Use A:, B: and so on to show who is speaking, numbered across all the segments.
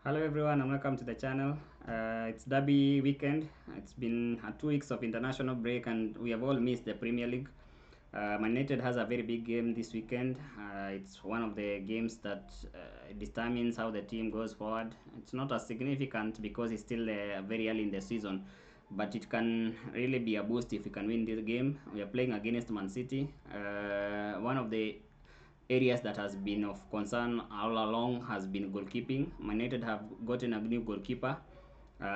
A: Hello everyone and welcome to the channel. It's Derby weekend. It's been 2 weeks of international break and we have all missed the Premier League. Man United has a very big game this weekend. It's one of the games that determines how the team goes forward. It's not as significant because it's still very early in the season, but it can really be a boost if we can win this game. We are playing against Man City. One of the areas that has been of concern all along has been goalkeeping. Man United have gotten a new goalkeeper,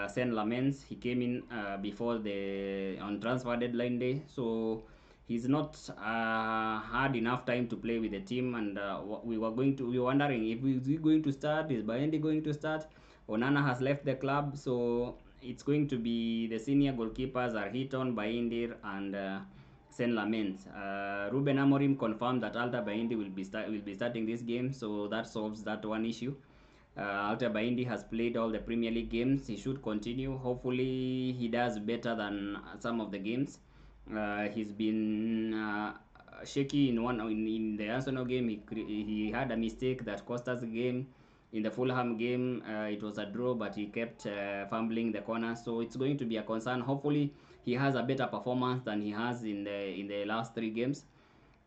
A: Senne Lammens. He came in before the on transfer deadline day, so he's not had enough time to play with the team. And we were wondering if he's going to start. Is Bayindir going to start? Onana has left the club, so it's going to be the senior goalkeepers are Heaton, Bayindir, and Senne Lammens. Ruben Amorim confirmed that Alta Bayindir will be starting this game, so that solves that one issue. Alta Bayindir has played all the Premier League games. He should continue. Hopefully, he does better than some of the games. He's been shaky in the Arsenal game. He had a mistake that cost us the game. In the Fulham game, it was a draw, but he kept fumbling the corner. So it's going to be a concern. Hopefully, he has a better performance than he has in the last 3 games.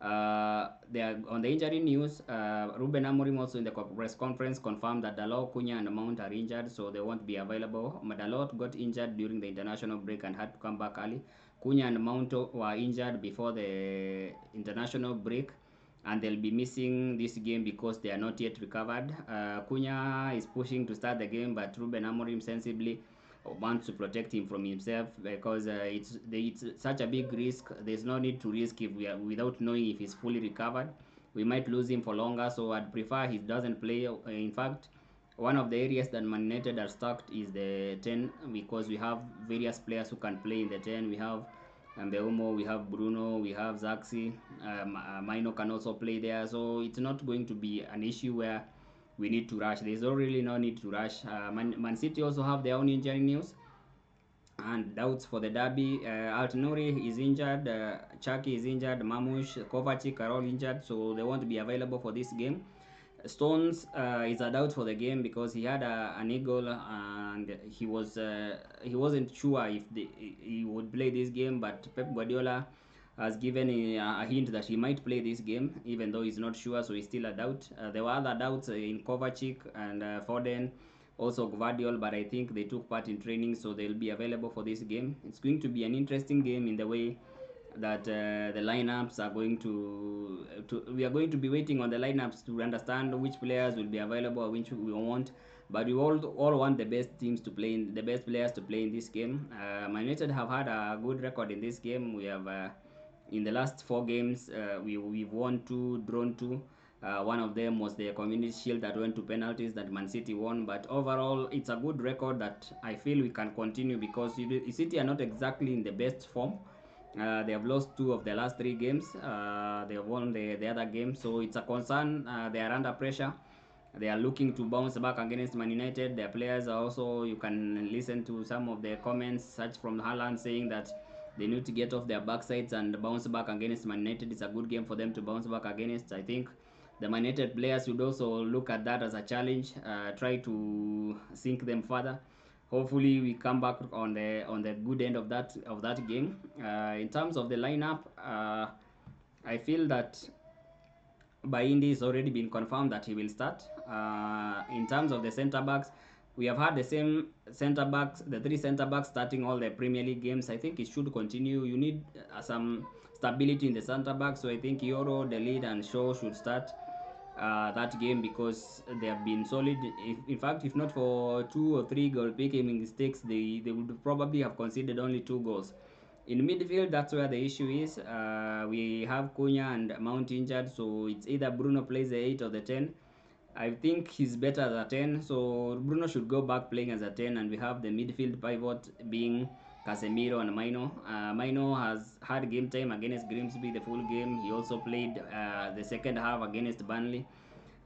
A: On the injury news, Ruben Amorim also in the press conference confirmed that Dalot, Cunha, and Mount are injured, so they won't be available. Dalot got injured during the international break and had to come back early. Cunha and Mount were injured before the international break, and they'll be missing this game because they are not yet recovered. Cunha is pushing to start the game, but Ruben Amorim sensibly wants to protect him from himself because it's such a big risk. There's no need to risk if we are without knowing if he's fully recovered. We might lose him for longer, so I'd prefer he doesn't play. In fact, one of the areas that Man United are stuck is the 10 because we have various players who can play in the 10. We have Mbeumo, we have Bruno, we have Zaxi. Maino can also play there, so it's not going to be an issue where we need to rush. There's really no need to rush. Man City also have their own injury news and doubts for the derby. Alt-Nouri is injured, Chucky is injured, Mamush, Kovacic are all injured, so they won't be available for this game. Stones is a doubt for the game because he had an eagle and he wasn't sure if he would play this game, but Pep Guardiola has given a hint that he might play this game even though he's not sure, so he's still a doubt. There were other doubts in Kovacic and Foden, also Gvardiol, but I think they took part in training, so they'll be available for this game. It's going to be an interesting game in the way that the lineups are going to we are going to be waiting on the lineups to understand which players will be available or which we want, but we all want the best teams to play in, the best players to play in this game. Man United have had a good record in this game. We have in the last 4 games we've won 2, drawn 2. One of them was the Community Shield that went to penalties that Man City won, but overall it's a good record that I feel we can continue because City are not exactly in the best form. They have lost 2 of the last 3 games. They have won the other game, so it's a concern. They are under pressure. They are looking to bounce back against Man United. Their players are also, you can listen to some of the comments, such from Haaland saying that they need to get off their backsides and bounce back against Man United. It's a good game for them to bounce back against. I think the Man United players should also look at that as a challenge, try to sink them further. Hopefully we come back on the good end of that game. In terms of the lineup, I feel that Bayindir is already been confirmed that he will start. In terms of the centre backs, we have had the same centre backs, the 3 centre backs starting all the Premier League games. I think it should continue. You need some stability in the centre backs, so I think Yoro, Delete, and Shaw should start that game because they have been solid. In fact, if not for 2 or 3 goal picking mistakes, they would probably have conceded only 2 goals. In midfield, that's where the issue is. We have Cunha and Mount injured, so it's either Bruno plays the 8 or the 10. I think he's better as a 10, so Bruno should go back playing as a 10, and we have the midfield pivot being Casemiro and Maino. Maino has had game time against Grimsby the full game. He also played the second half against Burnley.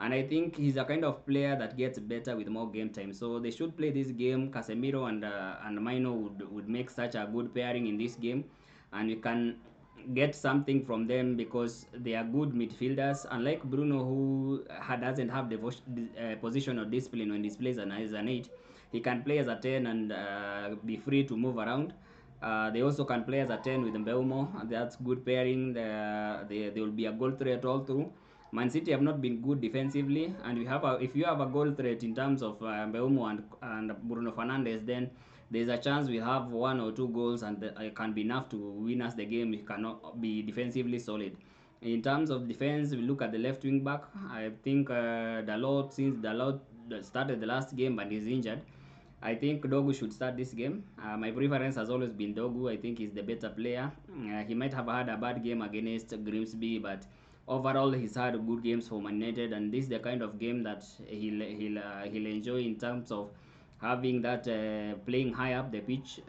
A: And I think he's a kind of player that gets better with more game time. So they should play this game. Casemiro and Maino would make such a good pairing in this game, and we can get something from them because they are good midfielders. Unlike Bruno, who doesn't have the positional discipline when he plays as an 8, he can play as a 10 and be free to move around. They also can play as a 10 with Mbeumo. That's good pairing. They will be a goal threat all through. Man City have not been good defensively, and if you have a goal threat in terms of Mbeumo and Bruno Fernandes, then there's a chance we have 1 or 2 goals, and it can be enough to win us the game. We cannot be defensively solid. In terms of defense, we look at the left wing back. I think since Dalot started the last game and is injured, I think Dogu should start this game. My preference has always been Dogu. I think he's the better player. He might have had a bad game against Grimsby, but overall he's had good games for Man United, and this is the kind of game that he'll enjoy in terms of having that playing high up the pitch.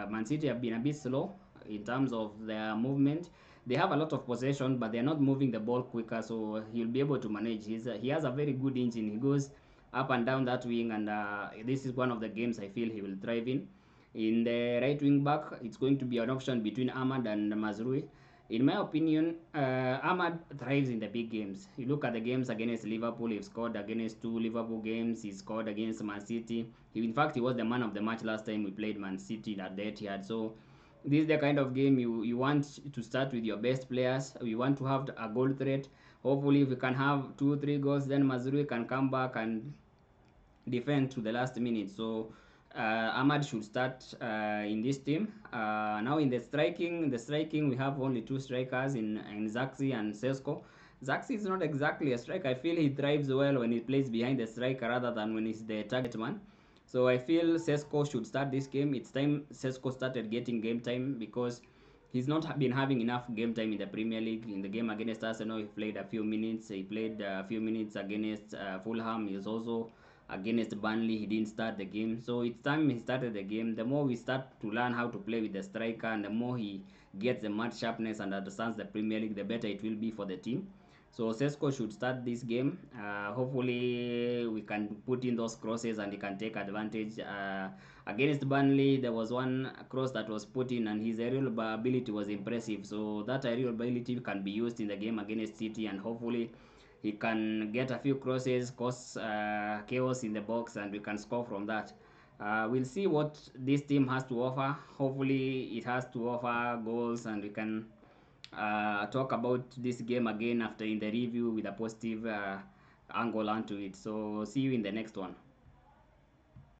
A: Man City have been a bit slow in terms of their movement. They have a lot of possession, but they're not moving the ball quicker, so he'll be able to manage. He has a very good engine. He goes up and down that wing, and this is one of the games I feel he will thrive in. In the right wing back, it's going to be an option between Ahmad and Mazrui. In my opinion, Ahmad thrives in the big games. You look at the games against Liverpool, he scored against 2 Liverpool games, he scored against Man City. In fact, he was the man of the match last time we played Man City at the Etihad. So this is the kind of game you want to start with your best players. You want to have a goal threat. Hopefully, if we can have 2 3 goals, then Mazrui can come back and defend to the last minute. So Ahmad should start in this team. Now in the striking we have only 2 strikers in Zaxi and Sesko. Zaxi is not exactly a striker. I feel he thrives well when he plays behind the striker rather than when he's the target man. So I feel Sesko should start this game. It's time Sesko started getting game time because he's not been having enough game time in the Premier League. In the game against Arsenal, he played a few minutes. He played a few minutes against Fulham. He was also against Burnley. He didn't start the game. So it's time he started the game. The more we start to learn how to play with the striker, and the more he gets the match sharpness and understands the Premier League, the better it will be for the team. So Sesko should start this game. Hopefully we can put in those crosses and he can take advantage. Against Burnley, there was one cross that was put in and his aerial ability was impressive. So that aerial ability can be used in the game against City, and hopefully he can get a few crosses, cause chaos in the box, and we can score from that. We'll see what this team has to offer. Hopefully it has to offer goals, and we can talk about this game again after in the review with a positive angle onto it. So see you in the next one.